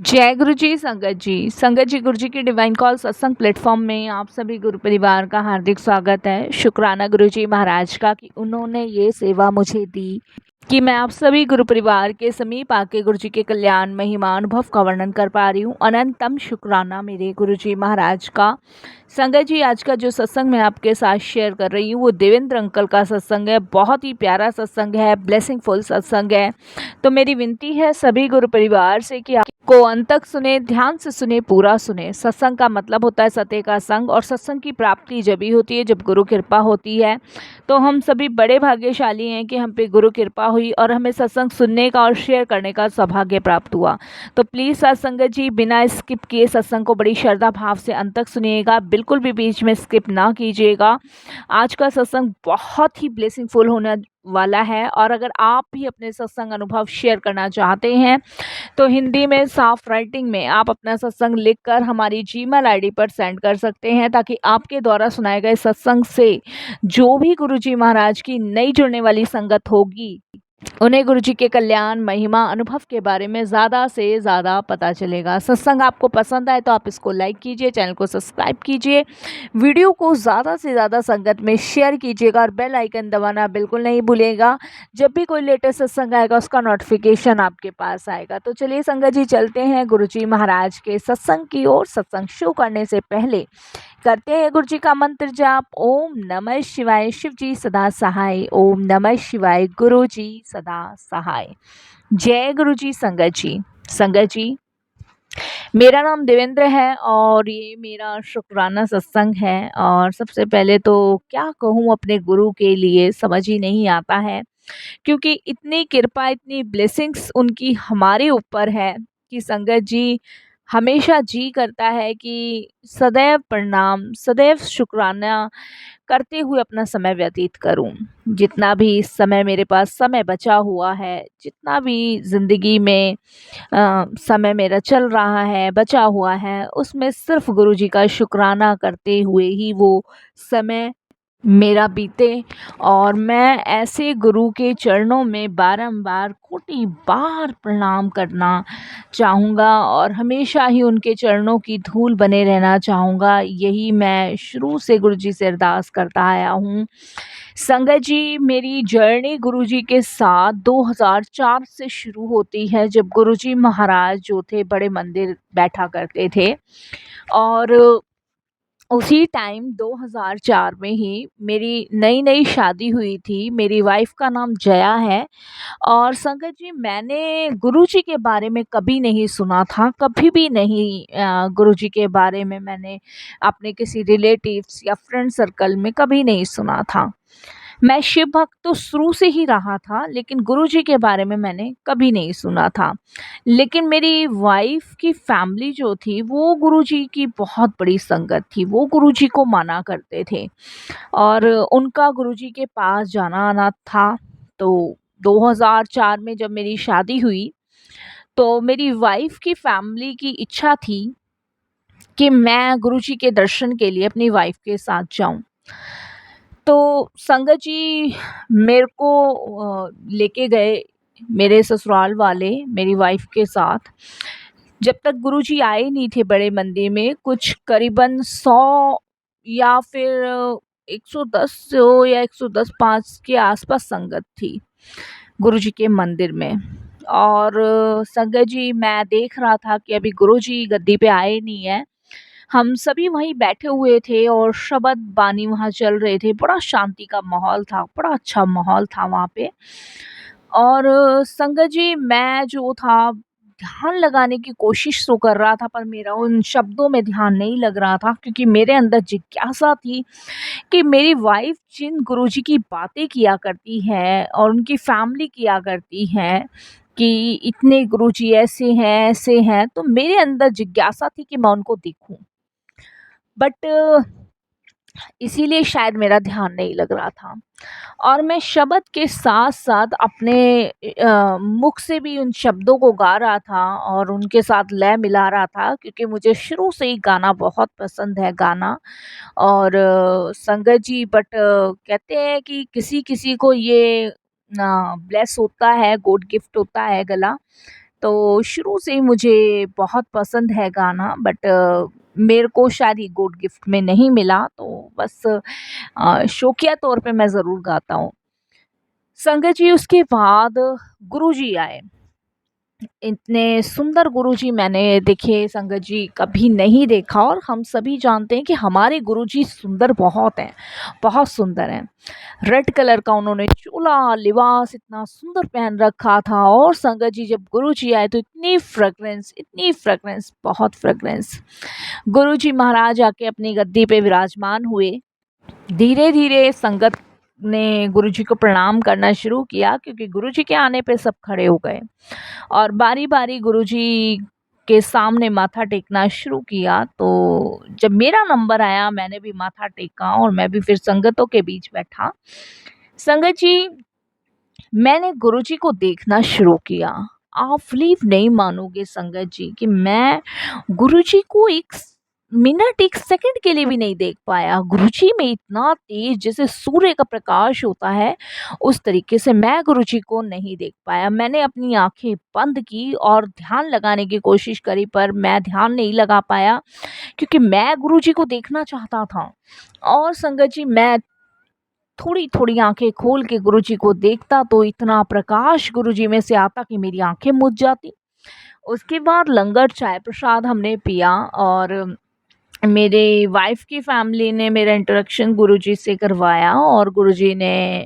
जय गुरु जी, संगत जी। संगत जी, गुरु जी की डिवाइन कॉल सत्संग प्लेटफॉर्म में आप सभी गुरु परिवार का हार्दिक स्वागत है। शुक्राना गुरु जी महाराज का कि उन्होंने ये सेवा मुझे दी कि मैं आप सभी गुरु परिवार के समीप आके गुरु जी के कल्याण महिमा अनुभव का वर्णन कर पा रही हूँ। अनंतम शुक्राना मेरे गुरु जी महाराज का। संगत जी, आज का जो सत्संग मैं आपके साथ शेयर कर रही हूँ वो देवेंद्र अंकल का सत्संग है। बहुत ही प्यारा सत्संग है, ब्लेसिंगफुल सत्संग है। तो मेरी विनती है सभी गुरु परिवार से कि को अंत तक सुने, ध्यान से सुने, पूरा सुने। सत्संग का मतलब होता है सत्य का संग, और सत्संग की प्राप्ति जब ही होती है जब गुरु कृपा होती है। तो हम सभी बड़े भाग्यशाली हैं कि हम पे गुरु कृपा हुई और हमें सत्संग सुनने का और शेयर करने का सौभाग्य प्राप्त हुआ। तो प्लीज़ सत्संगत जी, बिना स्किप किए सत्संग को बड़ी श्रद्धा भाव से अंत तक सुनिएगा, बिल्कुल भी बीच में स्किप ना कीजिएगा। आज का सत्संग बहुत ही ब्लेसिंगफुल होने वाला है। और अगर आप भी अपने सत्संग अनुभव शेयर करना चाहते हैं तो हिंदी में साफ राइटिंग में आप अपना सत्संग लिखकर हमारी जीमेल आईडी पर सेंड कर सकते हैं, ताकि आपके द्वारा सुनाए गए सत्संग से जो भी गुरुजी महाराज की नई जुड़ने वाली संगत होगी उन्हें गुरुजी के कल्याण महिमा अनुभव के बारे में ज़्यादा से ज़्यादा पता चलेगा। सत्संग आपको पसंद आए तो आप इसको लाइक कीजिए, चैनल को सब्सक्राइब कीजिए, वीडियो को ज़्यादा से ज़्यादा संगत में शेयर कीजिएगा और बेल आइकन दबाना बिल्कुल नहीं भूलिएगा। जब भी कोई लेटेस्ट सत्संग आएगा उसका नोटिफिकेशन आपके पास आएगा। तो चलिए संगत जी, चलते हैं गुरुजी महाराज के सत्संग की ओर। सत्संग शुरू करने से पहले करते हैं गुरु जी का मंत्र जाप। ओम नमः शिवाय, शिव जी सदा सहाय। ओम नमः शिवाय, गुरु जी सदा सहाय। जय गुरु जी। संगत जी, संगत जी, मेरा नाम देवेंद्र है और ये मेरा शुक्राना सत्संग है। और सबसे पहले तो क्या कहूँ अपने गुरु के लिए, समझ ही नहीं आता है, क्योंकि इतनी कृपा, इतनी ब्लेसिंग्स उनकी हमारे ऊपर है कि संगत जी, हमेशा जी करता है कि सदैव प्रणाम, सदैव शुक्राना करते हुए अपना समय व्यतीत करूं। जितना भी इस समय मेरे पास समय बचा हुआ है, जितना भी ज़िंदगी में समय मेरा चल रहा है, बचा हुआ है, उसमें सिर्फ गुरु जी का शुक्राना करते हुए ही वो समय मेरा बीते। और मैं ऐसे गुरु के चरणों में बारंबार कोटि बार प्रणाम करना चाहूँगा और हमेशा ही उनके चरणों की धूल बने रहना चाहूँगा। यही मैं शुरू से गुरु जी से अरदास करता आया हूँ। संगत जी, मेरी जर्नी गुरु जी के साथ 2004 से शुरू होती है, जब गुरु जी महाराज जो थे बड़े मंदिर बैठा करते थे। और उसी टाइम 2004 में ही मेरी नई नई शादी हुई थी। मेरी वाइफ का नाम जया है। और संगत जी, मैंने गुरुजी के बारे में कभी नहीं सुना था, कभी भी नहीं। गुरुजी के बारे में मैंने अपने किसी रिलेटिव्स या फ्रेंड सर्कल में कभी नहीं सुना था। मैं शिव भक्त तो शुरू से ही रहा था, लेकिन गुरुजी के बारे में मैंने कभी नहीं सुना था। लेकिन मेरी वाइफ की फैमिली जो थी वो गुरुजी की बहुत बड़ी संगत थी, वो गुरुजी को माना करते थे और उनका गुरुजी के पास जाना आना था। तो 2004 में जब मेरी शादी हुई तो मेरी वाइफ की फैमिली की इच्छा थी कि मैं गुरुजी के दर्शन के लिए अपनी वाइफ के साथ जाऊं। तो संगत जी, मेरे को लेके गए मेरे ससुराल वाले मेरी वाइफ के साथ। जब तक गुरुजी आए नहीं थे बड़े मंदिर में, कुछ करीबन 100 या फिर 110 या 110 5 के आसपास संगत थी गुरुजी के मंदिर में। और संगत जी, मैं देख रहा था कि अभी गुरुजी गद्दी पे आए नहीं है। हम सभी वहीं बैठे हुए थे और शबद बानी वहाँ चल रहे थे। बड़ा शांति का माहौल था, बड़ा अच्छा माहौल था वहाँ पे। और संगत जी, मैं जो था ध्यान लगाने की कोशिश तो कर रहा था, पर मेरा उन शब्दों में ध्यान नहीं लग रहा था, क्योंकि मेरे अंदर जिज्ञासा थी कि मेरी वाइफ जिन गुरुजी की बातें किया करती है और उनकी फैमिली किया करती है कि इतने गुरुजी ऐसे हैं, तो मेरे अंदर जिज्ञासा थी कि मैं उनको देखूं। बट इसीलिए शायद मेरा ध्यान नहीं लग रहा था। और मैं शब्द के साथ साथ अपने मुख से भी उन शब्दों को गा रहा था और उनके साथ लय मिला रहा था, क्योंकि मुझे शुरू से ही गाना बहुत पसंद है, गाना। और संगत जी, बट कहते हैं कि किसी किसी को ये ब्लेस होता है, गॉड गिफ्ट होता है गला। तो शुरू से ही मुझे बहुत पसंद है गाना, बट मेरे को शायद ये गॉड गिफ्ट में नहीं मिला, तो बस शौकिया तौर पे मैं ज़रूर गाता हूँ। संगत जी, उसके बाद गुरुजी आए। इतने सुंदर गुरुजी मैंने देखे संगत जी कभी नहीं देखा, और हम सभी जानते हैं कि हमारे गुरुजी सुंदर बहुत हैं, बहुत सुंदर हैं। रेड कलर का उन्होंने चोला लिबास इतना सुंदर पहन रखा था, और संगत जी जब गुरुजी आए तो इतनी फ्रेग्रेंस, बहुत फ्रेग्रेंस। गुरुजी महाराज आके अपनी गद्दी पे विराजमान हुए। धीरे धीरे संगत ने गुरुजी को प्रणाम करना शुरू किया, क्योंकि गुरुजी के आने पे सब खड़े हो गए और बारी बारी गुरुजी के सामने माथा टेकना शुरू किया। तो जब मेरा नंबर आया मैंने भी माथा टेका, और मैं भी फिर संगतों के बीच बैठा। संगत जी, मैंने गुरुजी को देखना शुरू किया। आप बिलीव नहीं मानोगे संगत जी कि मैं गुरुजी को एक मिनट, एक सेकंड के लिए भी नहीं देख पाया। गुरुजी में इतना तेज जैसे सूर्य का प्रकाश होता है, उस तरीके से मैं गुरुजी को नहीं देख पाया। मैंने अपनी आंखें बंद की और ध्यान लगाने की कोशिश करी, पर मैं ध्यान नहीं लगा पाया, क्योंकि मैं गुरुजी को देखना चाहता था। और संगत जी, मैं थोड़ी थोड़ी आंखें खोल के गुरुजी को देखता तो इतना प्रकाश गुरुजी में से आता कि मेरी आंखें मुझ जाती। उसके बाद लंगर चाय प्रसाद हमने पिया, और मेरे वाइफ की फैमिली ने मेरा इंट्रोडक्शन गुरुजी से करवाया, और गुरुजी ने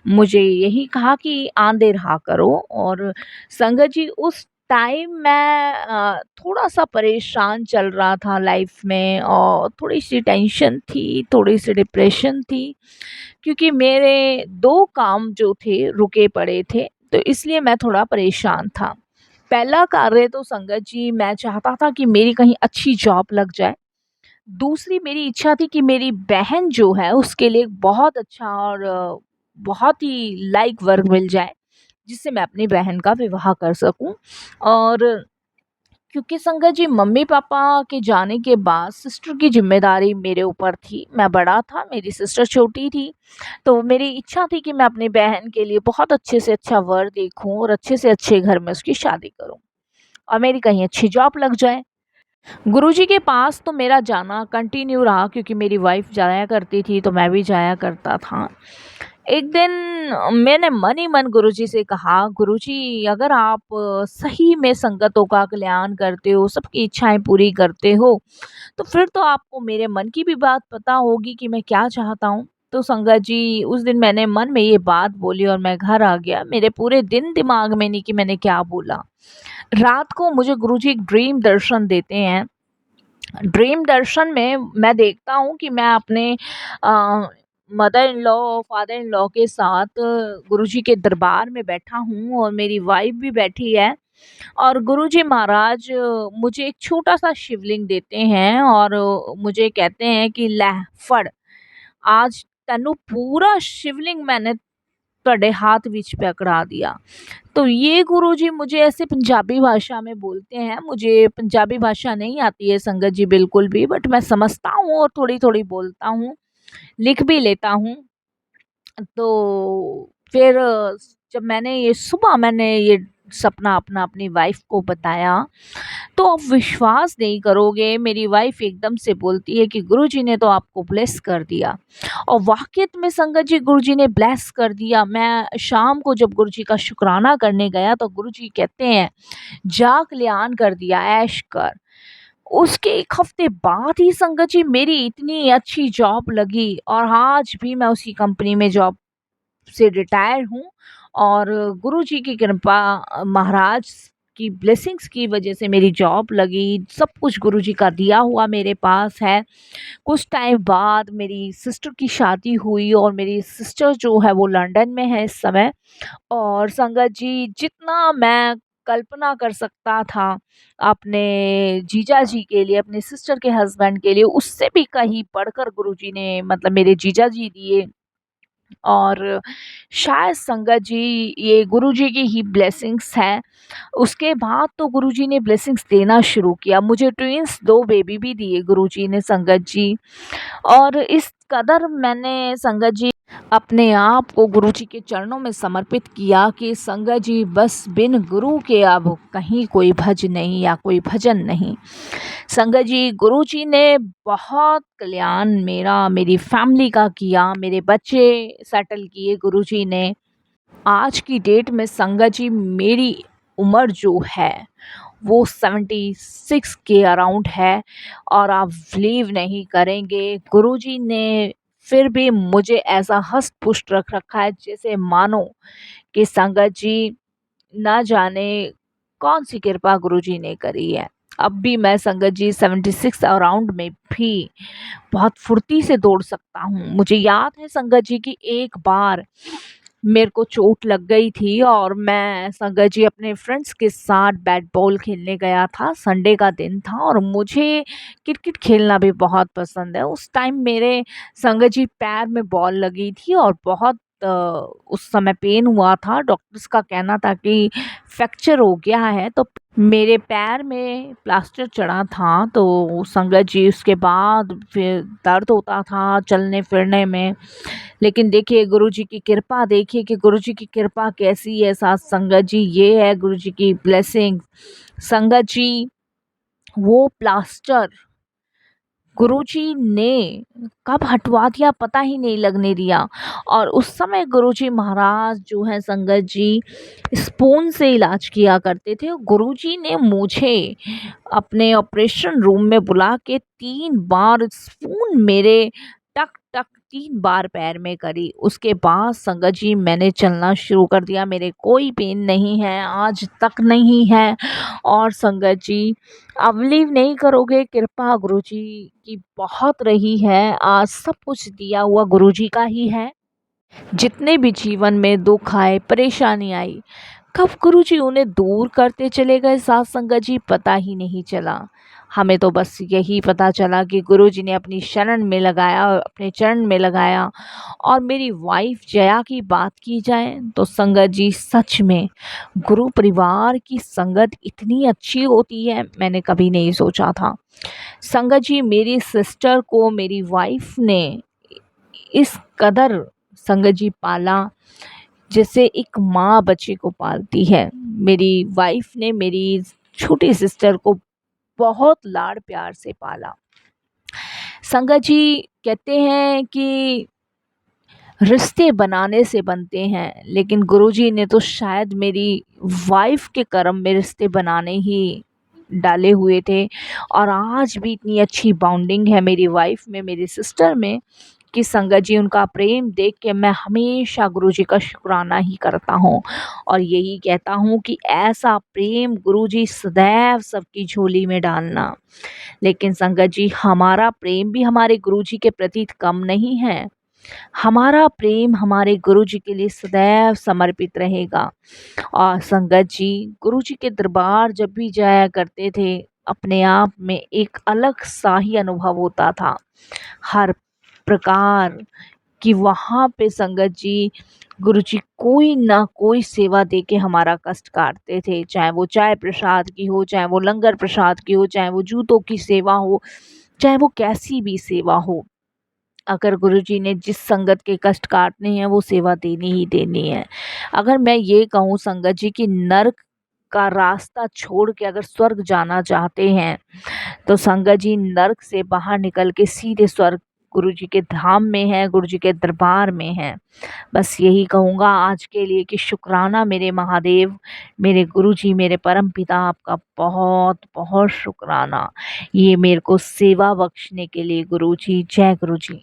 मुझे यही कहा कि आंदे रहा करो। और संगत जी, उस टाइम मैं थोड़ा सा परेशान चल रहा था लाइफ में, और थोड़ी सी टेंशन थी, थोड़ी सी डिप्रेशन थी, क्योंकि मेरे 2 काम जो थे रुके पड़े थे, तो इसलिए मैं थोड़ा परेशान था। पहला कार्य तो संगत जी, मैं चाहता था कि मेरी कहीं अच्छी जॉब लग जाए। दूसरी मेरी इच्छा थी कि मेरी बहन जो है उसके लिए एक बहुत अच्छा और बहुत ही लाइक वर्क मिल जाए, जिससे मैं अपनी बहन का विवाह कर सकूं। और क्योंकि संगत जी, मम्मी पापा के जाने के बाद सिस्टर की जिम्मेदारी मेरे ऊपर थी। मैं बड़ा था, मेरी सिस्टर छोटी थी, तो मेरी इच्छा थी कि मैं अपनी बहन के लिए बहुत अच्छे से अच्छा वर देखूं, और अच्छे से अच्छे घर में उसकी शादी करूं, और मेरी कहीं अच्छी जॉब लग जाए। गुरुजी के पास तो मेरा जाना कंटिन्यू रहा, क्योंकि मेरी वाइफ जाया करती थी तो मैं भी जाया करता था। एक दिन मैंने मन ही मन गुरुजी से कहा, गुरुजी, अगर आप सही में संगतों का कल्याण करते हो, सबकी इच्छाएं पूरी करते हो, तो फिर तो आपको मेरे मन की भी बात पता होगी कि मैं क्या चाहता हूँ। तो संगत जी, उस दिन मैंने मन में ये बात बोली और मैं घर आ गया। मेरे पूरे दिन दिमाग में नहीं कि मैंने क्या बोला। रात को मुझे गुरुजी एक ड्रीम दर्शन देते हैं। ड्रीम दर्शन में मैं देखता हूँ कि मैं अपने mother in law, father in law के साथ गुरुजी के दरबार में बैठा हूँ, और मेरी वाइफ भी बैठी है। और गुरुजी महाराज मुझे एक छोटा-सा शिवलिंग देते हैं, और मुझे कहते हैं कि ਲੈ ਫੜ, आज ਤੈਨੂੰ पूरा शिवलिंग मैंने ਤੁਹਾਡੇ हाथ विच पकड़ा दिया। तो ये गुरुजी मुझे ऐसे पंजाबी भाषा में बोलते हैं। मुझे पंजाबी भाषा नहीं आती है संगत जी बिल्कुल भी, बट मैं समझता हूँ और थोड़ी-थोड़ी बोलता हूँ, लिख भी लेता हूँ। तो फिर जब मैंने ये सपना अपनी वाइफ को बताया, तो आप विश्वास नहीं करोगे, मेरी वाइफ एकदम से बोलती है कि गुरुजी ने तो आपको ब्लेस कर दिया। और वाक़ई में संगत जी, गुरुजी ने ब्लेस कर दिया। मैं शाम को जब गुरुजी का शुकराना करने गया तो गुरुजी कहते हैं, जा कल्याण कर दिया, ऐश कर। उसके 1 हफ्ते बाद ही संगत जी मेरी इतनी अच्छी जॉब लगी, और आज भी मैं उसी कंपनी में जॉब से रिटायर हूँ। और गुरुजी की कृपा, महाराज की ब्लेसिंग्स की वजह से मेरी जॉब लगी। सब कुछ गुरुजी का दिया हुआ मेरे पास है। कुछ टाइम बाद मेरी सिस्टर की शादी हुई, और मेरी सिस्टर जो है वो लंदन में है इस समय। और संगत जी, जितना मैं कल्पना कर सकता था अपने जीजा जी के लिए, अपने सिस्टर के हस्बैंड के लिए, उससे भी कहीं बढ़कर गुरुजी ने, मतलब मेरे जीजा जी दिए। और शायद संगत जी ये गुरुजी की ही ब्लेसिंग्स है। उसके बाद तो गुरुजी ने ब्लेसिंग्स देना शुरू किया। मुझे ट्विन्स 2 बेबी भी दिए गुरुजी ने संगत जी। और इस कदर मैंने संगत जी अपने आप को गुरुजी के चरणों में समर्पित किया कि संगत जी बस बिन गुरु के अब कहीं कोई भज नहीं या कोई भजन नहीं। संगत जी गुरुजी ने बहुत कल्याण मेरा, मेरी फैमिली का किया, मेरे बच्चे सेटल किए गुरुजी ने। आज की डेट में संगत जी मेरी उम्र जो है वो 76 के अराउंड है। और आप बिलीव नहीं करेंगे, गुरुजी ने फिर भी मुझे ऐसा हष्ट पुष्ट रख रखा है जैसे मानो कि संगत जी ना जाने कौन सी कृपा गुरुजी ने करी है। अब भी मैं संगत जी 76 अराउंड में भी बहुत फुर्ती से दौड़ सकता हूँ। मुझे याद है संगत जी की एक बार मेरे को चोट लग गई थी और मैं संगत जी अपने फ्रेंड्स के साथ बैट बॉल खेलने गया था। संडे का दिन था और मुझे क्रिकेट खेलना भी बहुत पसंद है। उस टाइम मेरे संगत जी पैर में बॉल लगी थी और बहुत उस समय पेन हुआ था। डॉक्टर्स का कहना था कि फ्रैक्चर हो गया है। तो मेरे पैर में प्लास्टर चढ़ा था। तो संगत जी उसके बाद फिर दर्द होता था चलने फिरने में। लेकिन देखिए गुरुजी की कृपा, देखिए कि गुरुजी की कृपा कैसी है साथ संगत जी। ये है गुरुजी की ब्लेसिंग। संगत जी वो प्लास्टर गुरुजी ने कब हटवा दिया पता ही नहीं लगने दिया। और उस समय गुरुजी महाराज जो है संगत जी स्पून से इलाज किया करते थे। गुरुजी ने मुझे अपने ऑपरेशन रूम में बुला के 3 बार स्पून मेरे टक टक 3 बार पैर में करी। उसके बाद संगत जी मैंने चलना शुरू कर दिया। मेरे कोई पेन नहीं है, आज तक नहीं है। और संगत जी आप बिलीव नहीं करोगे, कृपा गुरुजी की बहुत रही है। आज सब कुछ दिया हुआ गुरुजी का ही है। जितने भी जीवन में दुख आए, परेशानी आई, कब गुरुजी उन्हें दूर करते चले गए साथ संगत जी पता ही नहीं चला। हमें तो बस यही पता चला कि गुरुजी ने अपनी शरण में लगाया, अपने चरण में लगाया। और मेरी वाइफ जया की बात की जाए तो संगत जी सच में गुरु परिवार की संगत इतनी अच्छी होती है मैंने कभी नहीं सोचा था। संगत जी मेरी सिस्टर को मेरी वाइफ ने इस कदर संगत जी पाला जैसे एक माँ बच्चे को पालती है। मेरी वाइफ ने मेरी छोटी सिस्टर को बहुत लाड़ प्यार से पाला। संगत जी कहते हैं कि रिश्ते बनाने से बनते हैं, लेकिन गुरुजी ने तो शायद मेरी वाइफ के कर्म में रिश्ते बनाने ही डाले हुए थे। और आज भी इतनी अच्छी बॉन्डिंग है मेरी वाइफ में, मेरी सिस्टर में, कि संगत जी उनका प्रेम देख के मैं हमेशा गुरुजी का शुक्राना ही करता हूँ। और यही कहता हूँ कि ऐसा प्रेम गुरुजी सदैव सबकी झोली में डालना। लेकिन संगत जी हमारा प्रेम भी हमारे गुरुजी के प्रति कम नहीं है। हमारा प्रेम हमारे गुरुजी के लिए सदैव समर्पित रहेगा। और संगत जी गुरुजी के दरबार जब भी जाया करते थे अपने आप में एक अलग सा ही अनुभव होता था। हर प्रकार कि वहाँ पे संगत जी गुरुजी कोई ना कोई सेवा दे के हमारा कष्ट काटते थे। चाहे वो चाय प्रसाद की हो, चाहे वो लंगर प्रसाद की हो, चाहे वो जूतों की सेवा हो, चाहे वो कैसी भी सेवा हो। अगर गुरुजी ने जिस संगत के कष्ट काटने हैं वो सेवा देनी ही देनी है। अगर मैं ये कहूँ संगत जी कि नर्क का रास्ता छोड़ के अगर स्वर्ग जाना चाहते हैं तो संगत जी नर्क से बाहर निकल के सीधे स्वर्ग गुरुजी के धाम में है, गुरुजी के दरबार में है। बस यही कहूँगा आज के लिए कि शुक्राना मेरे महादेव, मेरे गुरुजी, मेरे परम पिता, आपका बहुत बहुत शुक्राना ये मेरे को सेवा बख्शने के लिए गुरुजी। जय गुरुजी।